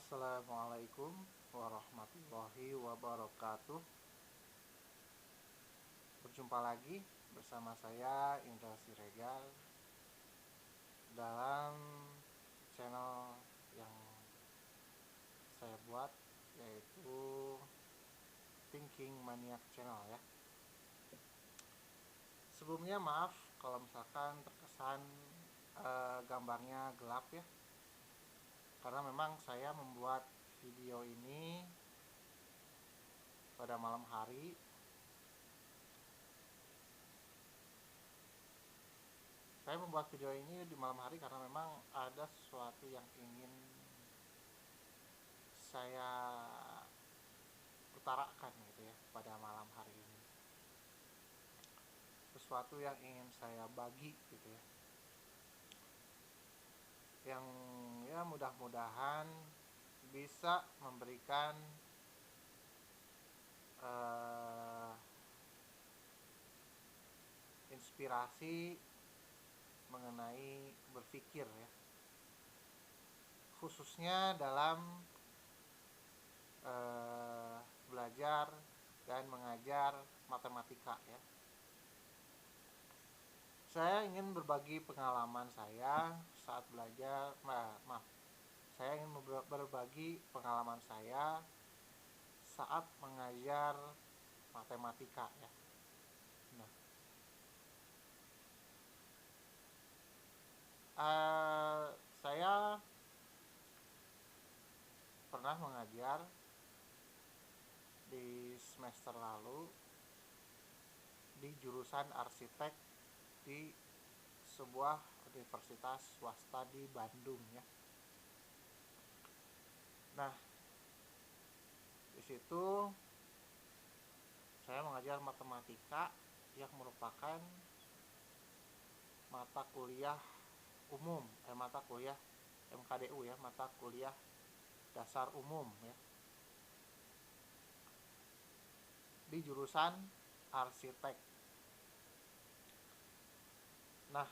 Assalamualaikum warahmatullahi wabarakatuh. Berjumpa lagi bersama saya Indra Siregar dalam channel yang saya buat, yaitu Thinking Maniac Channel ya. Sebelumnya maaf kalau misalkan terkesan gambarnya gelap ya, karena memang saya membuat video ini pada malam hari. Saya membuat video ini di malam hari karena memang ada sesuatu yang ingin saya utarakan gitu ya pada malam hari ini. Sesuatu yang ingin saya bagi gitu ya. Yang ya mudah-mudahan bisa memberikan inspirasi mengenai berpikir ya. Khususnya dalam belajar dan mengajar matematika ya. Saya ingin berbagi pengalaman saya saat belajar, saya ingin berbagi pengalaman saya saat mengajar matematika ya. Nah, saya pernah mengajar di semester lalu di jurusan arsitek di sebuah universitas swasta di Bandung ya. Nah, di situ saya mengajar matematika yang merupakan mata kuliah umum, mata kuliah MKDU ya, mata kuliah dasar umum ya, di jurusan arsitek. Nah,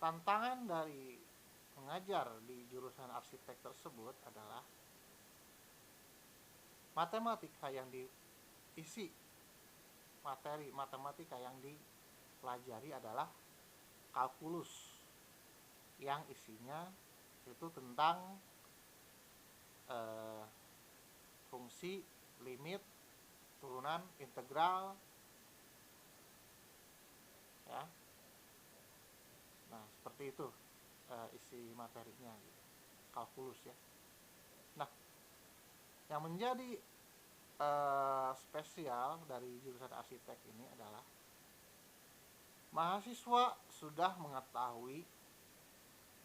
tantangan dari mengajar di jurusan arsitek tersebut adalah matematika yang diisi, materi matematika yang dipelajari adalah kalkulus yang isinya itu tentang fungsi, limit, turunan, integral ya. Nah, seperti itu isi materinya gitu. Kalkulus ya. Nah, yang menjadi spesial dari jurusan arsitek ini adalah mahasiswa sudah mengetahui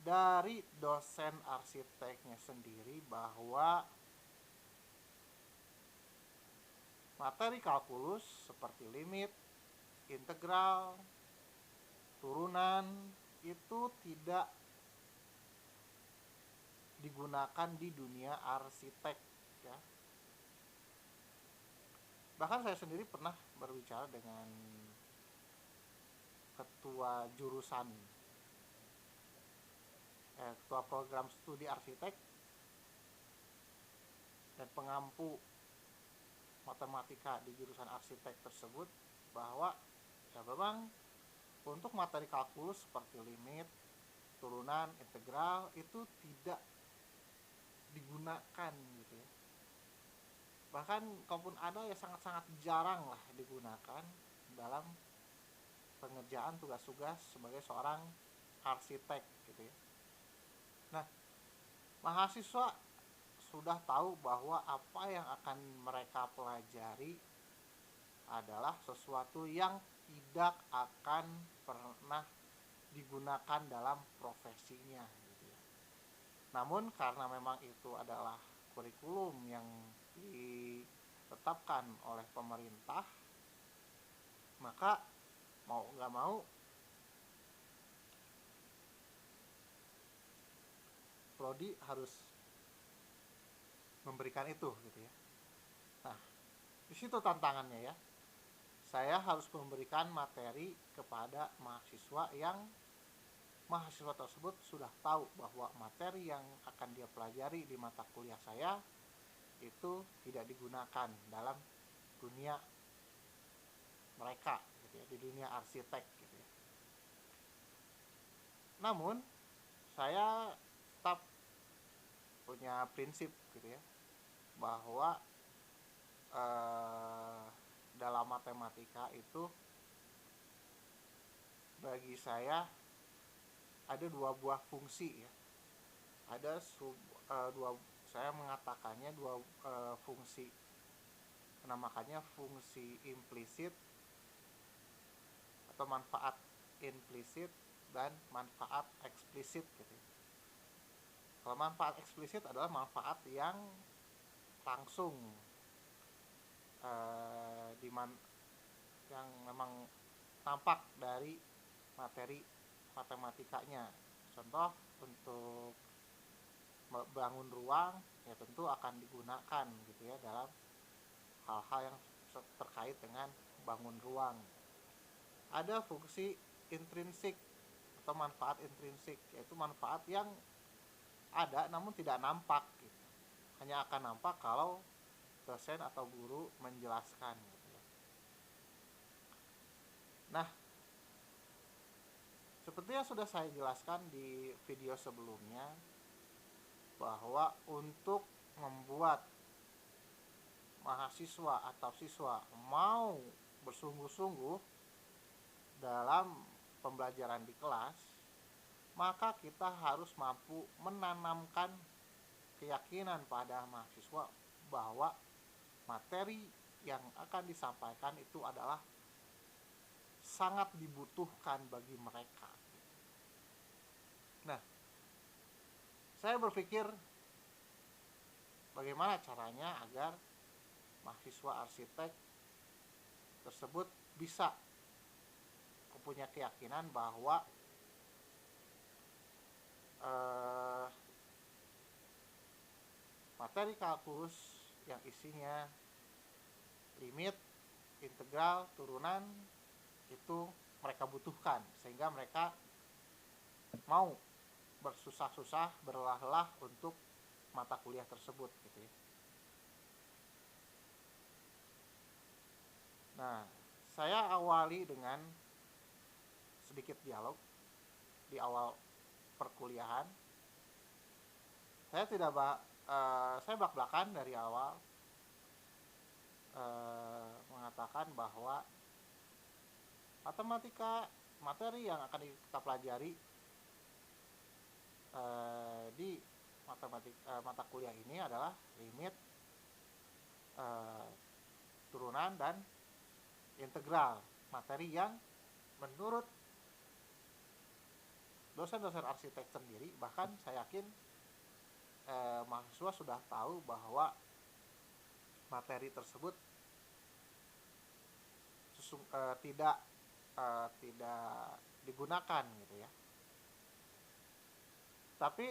dari dosen arsiteknya sendiri bahwa materi kalkulus seperti limit, integral, turunan itu tidak digunakan di dunia arsitek ya. Bahkan saya sendiri pernah berbicara dengan ketua jurusan ketua program studi arsitek dan pengampu matematika di jurusan arsitek tersebut bahwa ya memang untuk materi kalkulus seperti limit, turunan, integral itu tidak digunakan gitu ya. Bahkan kalaupun ada ya sangat-sangat jarang lah digunakan dalam pengerjaan tugas-tugas sebagai seorang arsitek gitu ya. Nah, mahasiswa sudah tahu bahwa apa yang akan mereka pelajari adalah sesuatu yang tidak akan pernah digunakan dalam profesinya gitu ya. Namun karena memang itu adalah kurikulum yang ditetapkan oleh pemerintah, maka mau nggak mau prodi harus memberikan itu gitu ya. Nah, di situ tantangannya ya. Saya harus memberikan materi kepada mahasiswa yang mahasiswa tersebut sudah tahu bahwa materi yang akan dia pelajari di mata kuliah saya itu tidak digunakan dalam dunia mereka gitu ya, di dunia arsitek gitu ya. Namun saya tetap punya prinsip gitu ya, bahwa dalam matematika itu bagi saya ada dua buah fungsi ya. Ada saya mengatakannya dua fungsi, menamakannya fungsi implisit atau manfaat implisit dan manfaat eksplisit gitu. Kalau manfaat eksplisit adalah manfaat yang langsung yang memang tampak dari materi matematikanya. Contoh, untuk bangun ruang ya tentu akan digunakan gitu ya dalam hal-hal yang terkait dengan bangun ruang. Ada fungsi intrinsik atau manfaat intrinsik, yaitu manfaat yang ada namun tidak nampak gitu. Hanya akan nampak kalau dosen atau guru menjelaskan gitu ya. Nah, seperti yang sudah saya jelaskan di video sebelumnya, bahwa untuk membuat mahasiswa atau siswa mau bersungguh-sungguh dalam pembelajaran di kelas, maka kita harus mampu menanamkan keyakinan pada mahasiswa bahwa materi yang akan disampaikan itu adalah sangat dibutuhkan bagi mereka. Nah, saya berpikir bagaimana caranya agar mahasiswa arsitek tersebut bisa punya keyakinan bahwa materi kalkulus yang isinya limit, integral, turunan itu mereka butuhkan, sehingga mereka mau bersusah-susah, berlelah-lelah untuk mata kuliah tersebut gitu ya. Nah, saya awali dengan sedikit dialog di awal perkuliahan. Saya tidak saya belak-belakan dari awal mengatakan bahwa matematika, materi yang akan kita pelajari di mata kuliah ini adalah limit, turunan, dan integral, materi yang menurut dosen-dosen arsitek sendiri, bahkan saya yakin mahasiswa sudah tahu bahwa materi tersebut tidak digunakan gitu ya. Tapi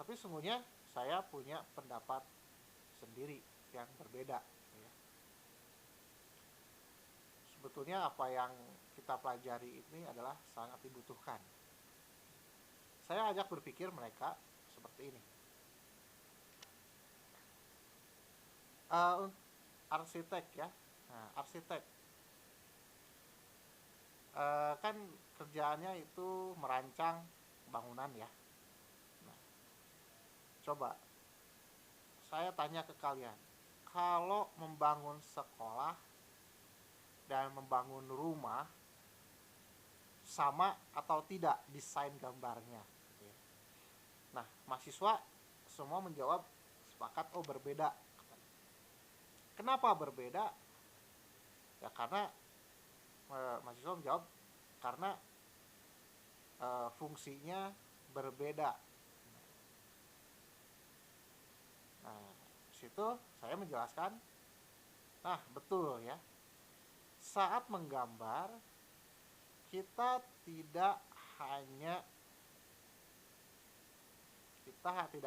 sesungguhnya saya punya pendapat sendiri yang berbeda gitu ya. Sebetulnya apa yang kita pelajari ini adalah sangat dibutuhkan. Saya ajak berpikir mereka seperti ini. Arsitek ya. Nah, arsitek kan kerjaannya itu merancang bangunan ya. Nah, coba saya tanya ke kalian, kalau membangun sekolah dan membangun rumah, sama atau tidak desain gambarnya gitu ya. Nah, mahasiswa semua menjawab sepakat, oh berbeda. Kenapa berbeda? Ya karena mahasiswa menjawab karena fungsinya berbeda. Nah, situ saya menjelaskan, nah betul ya. Saat menggambar, kita tidak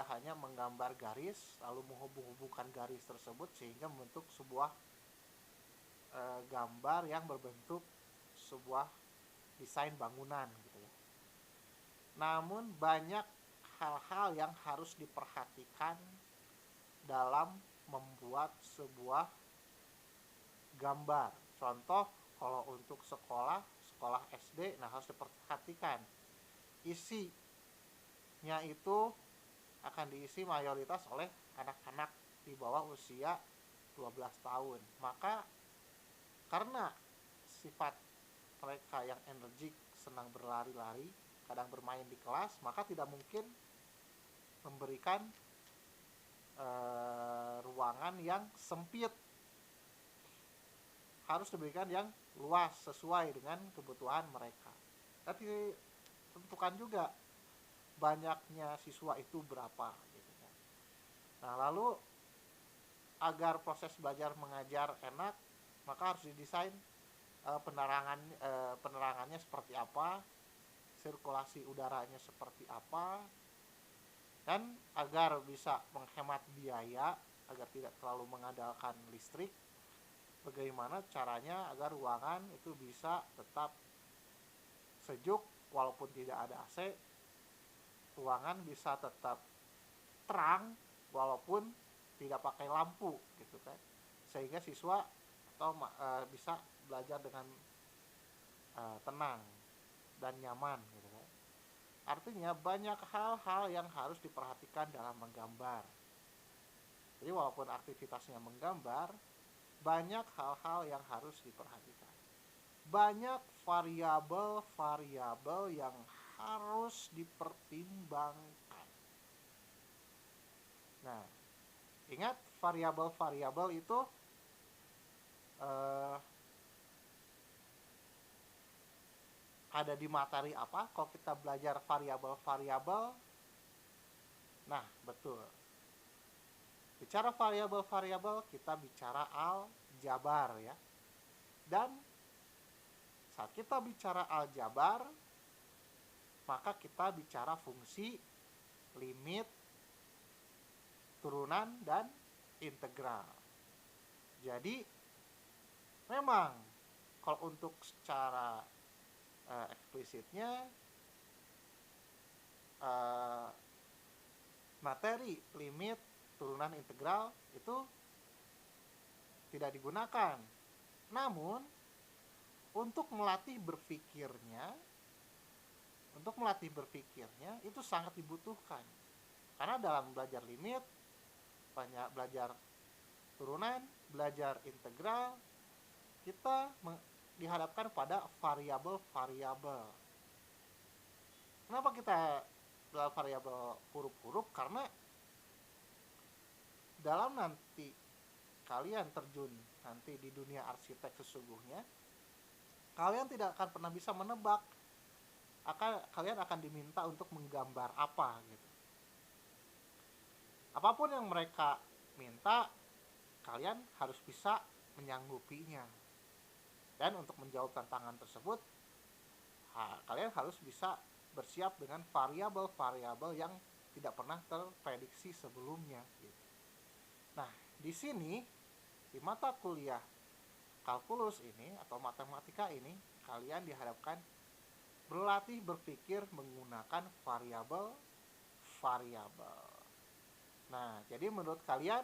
hanya menggambar garis lalu menghubung-hubungkan garis tersebut sehingga membentuk sebuah gambar yang berbentuk sebuah desain bangunan gitu ya. namun banyak hal-hal yang harus diperhatikan dalam membuat sebuah gambar. Contoh, kalau untuk sekolah SD, nah harus diperhatikan isinya itu akan diisi mayoritas oleh anak-anak di bawah usia 12 tahun. Maka karena sifat mereka yang energik, senang berlari-lari, kadang bermain di kelas, maka tidak mungkin memberikan ruangan yang sempit. Harus diberikan yang luas sesuai dengan kebutuhan mereka. Tapi tentukan juga banyaknya siswa itu berapa gitu kan. Nah, lalu agar proses belajar mengajar enak, maka harus didesain penerangannya seperti apa, sirkulasi udaranya seperti apa, dan agar bisa menghemat biaya, agar tidak terlalu mengandalkan listrik, bagaimana caranya agar ruangan itu bisa tetap sejuk walaupun tidak ada AC, ruangan bisa tetap terang walaupun tidak pakai lampu gitu kan, sehingga siswa atau bisa belajar dengan tenang dan nyaman gitu kan. Artinya banyak hal-hal yang harus diperhatikan dalam menggambar. Jadi walaupun aktivitasnya menggambar, banyak hal-hal yang harus diperhatikan. Banyak variabel-variabel yang harus dipertimbangkan. Nah, ingat variabel-variabel itu ada di materi apa kalau kita belajar variabel-variabel. Nah, betul. Bicara variabel-variabel, kita bicara aljabar ya. Dan saat kita bicara aljabar, maka kita bicara fungsi, limit, turunan, dan integral. Jadi, memang kalau untuk secara eksplisitnya, materi, limit, turunan, integral itu tidak digunakan. Namun, untuk melatih berpikirnya itu sangat dibutuhkan. Karena dalam belajar limit, banyak belajar turunan, belajar integral, kita dihadapkan pada variabel-variabel. Kenapa kita dalam variabel huruf-huruf? Karena dalam nanti kalian terjun nanti di dunia arsitek sesungguhnya, kalian tidak akan pernah bisa menebak kalian akan diminta untuk menggambar apa gitu. Apapun yang mereka minta, kalian harus bisa menyanggupinya. Dan untuk menjawab tantangan tersebut, kalian harus bisa bersiap dengan variabel-variabel yang tidak pernah terprediksi sebelumnya gitu. Nah, di sini di mata kuliah kalkulus ini atau matematika ini, kalian dihadapkan berlatih berpikir menggunakan variabel-variabel. Nah, jadi menurut kalian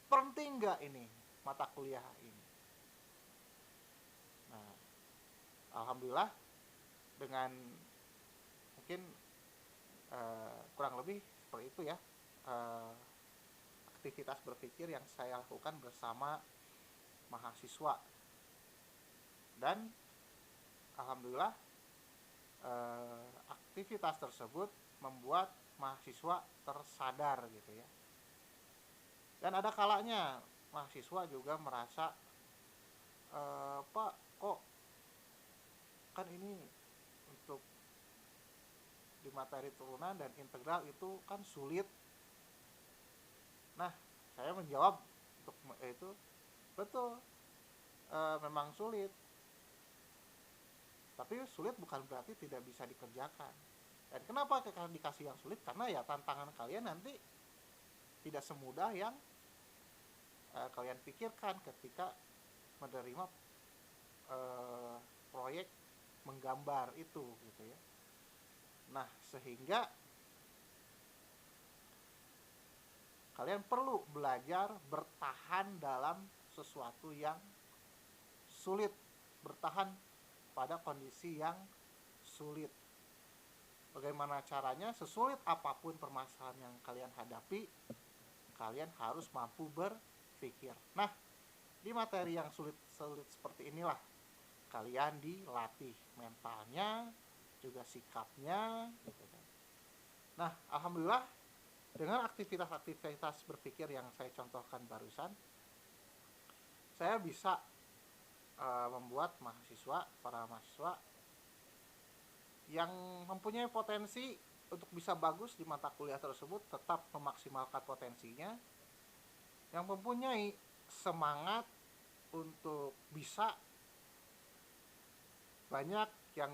penting nggak ini mata kuliah ini? Nah, alhamdulillah dengan mungkin kurang lebih seperti itu ya aktivitas berpikir yang saya lakukan bersama mahasiswa, dan alhamdulillah aktivitas tersebut membuat mahasiswa tersadar gitu ya. Dan ada kalanya mahasiswa juga merasa Pak, kok kan ini untuk di materi turunan dan integral itu kan sulit. Nah, saya menjawab untuk itu, betul, memang sulit. Tapi sulit bukan berarti tidak bisa dikerjakan. Dan kenapa dikasih yang sulit? Karena ya tantangan kalian nanti tidak semudah yang kalian pikirkan ketika menerima proyek menggambar itu gitu ya. Nah, sehingga kalian perlu belajar bertahan dalam sesuatu yang sulit, bertahan pada kondisi yang sulit. Bagaimana caranya? Sesulit apapun permasalahan yang kalian hadapi, kalian harus mampu berpikir. Nah, di materi yang sulit-sulit seperti inilah kalian dilatih mentalnya, juga sikapnya, gitu kan. Nah, alhamdulillah dengan aktivitas-aktivitas berpikir yang saya contohkan barusan, saya bisa membuat para mahasiswa yang mempunyai potensi untuk bisa bagus di mata kuliah tersebut tetap memaksimalkan potensinya, yang mempunyai semangat untuk bisa, banyak yang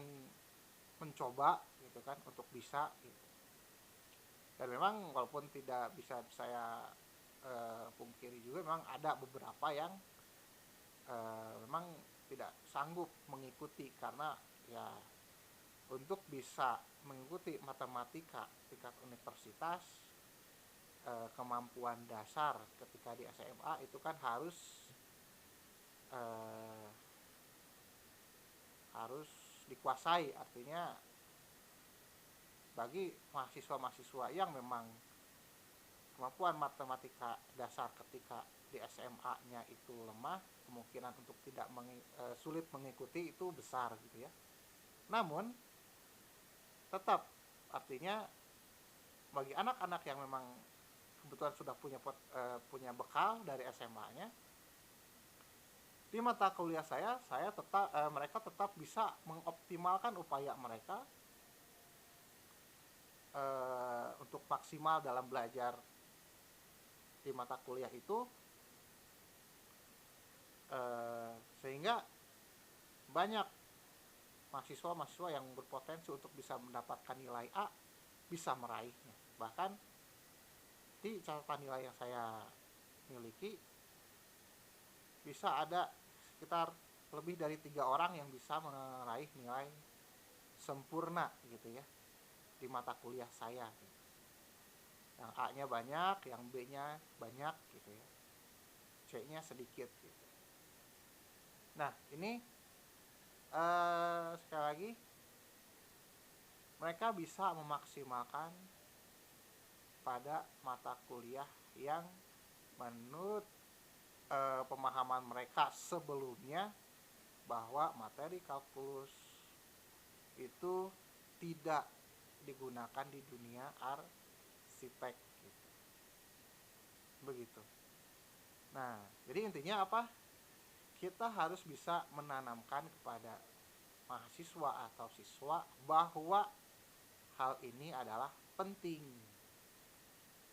mencoba gitu kan untuk bisa gitu. Dan memang walaupun tidak bisa saya pungkiri juga, memang ada beberapa yang memang tidak sanggup mengikuti, karena ya untuk bisa mengikuti matematika tingkat universitas, kemampuan dasar ketika di SMA itu kan harus dikuasai. Artinya bagi mahasiswa-mahasiswa yang memang kemampuan matematika dasar ketika di SMA-nya itu lemah, kemungkinan untuk tidak sulit mengikuti itu besar gitu ya. Namun tetap, artinya bagi anak-anak yang memang kebetulan sudah punya bekal dari SMA-nya, di mata kuliah saya tetap mereka tetap bisa mengoptimalkan upaya mereka untuk maksimal dalam belajar di mata kuliah itu, sehingga banyak mahasiswa-mahasiswa yang berpotensi untuk bisa mendapatkan nilai A bisa meraihnya. Bahkan di catatan nilai yang saya miliki, bisa ada sekitar lebih dari 3 orang yang bisa meraih nilai sempurna gitu ya di mata kuliah saya. Yang A-nya banyak, yang B-nya banyak gitu ya, C-nya sedikit gitu. Nah, ini sekali lagi mereka bisa memaksimalkan pada mata kuliah yang menurut pemahaman mereka sebelumnya, bahwa materi kalkulus itu tidak digunakan di dunia arsitek gitu. Begitu. Nah, jadi intinya apa? Kita harus bisa menanamkan kepada mahasiswa atau siswa bahwa hal ini adalah penting.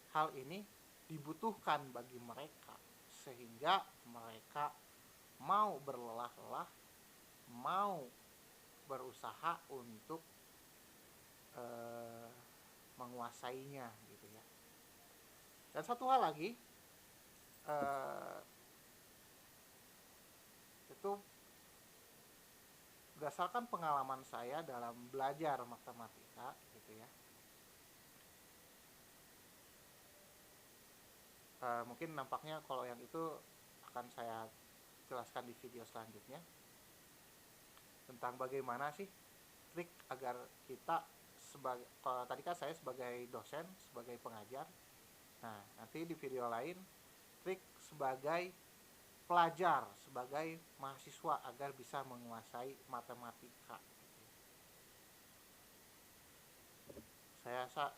Hal ini dibutuhkan bagi mereka, sehingga mereka mau berlelah-lelah, mau berusaha untuk menguasainya gitu ya. Dan satu hal lagi, itu berdasarkan pengalaman saya dalam belajar matematika gitu ya. Mungkin nampaknya kalau yang itu akan saya jelaskan di video selanjutnya, tentang bagaimana sih trik agar kita kalau tadi kan saya sebagai dosen, sebagai pengajar. Nah, nanti di video lain trik sebagai pelajar, sebagai mahasiswa agar bisa menguasai matematika.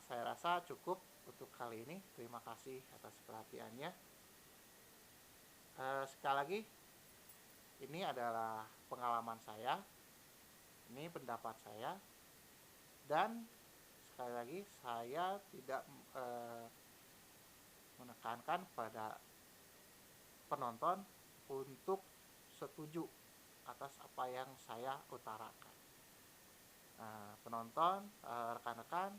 Saya rasa cukup untuk kali ini. Terima kasih atas perhatiannya. Sekali lagi, ini adalah pengalaman saya, ini pendapat saya, dan sekali lagi saya tidak menekankan pada penonton untuk setuju atas apa yang saya utarakan. Nah, penonton, rekan-rekan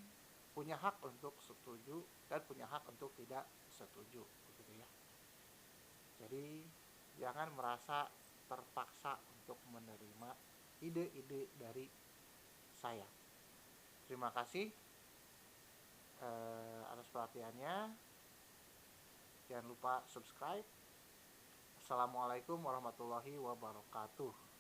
punya hak untuk setuju dan punya hak untuk tidak setuju, begitu ya. Jadi jangan merasa terpaksa untuk menerima ide-ide dari saya. Terima kasih atas perhatiannya. Jangan lupa subscribe. Assalamualaikum warahmatullahi wabarakatuh.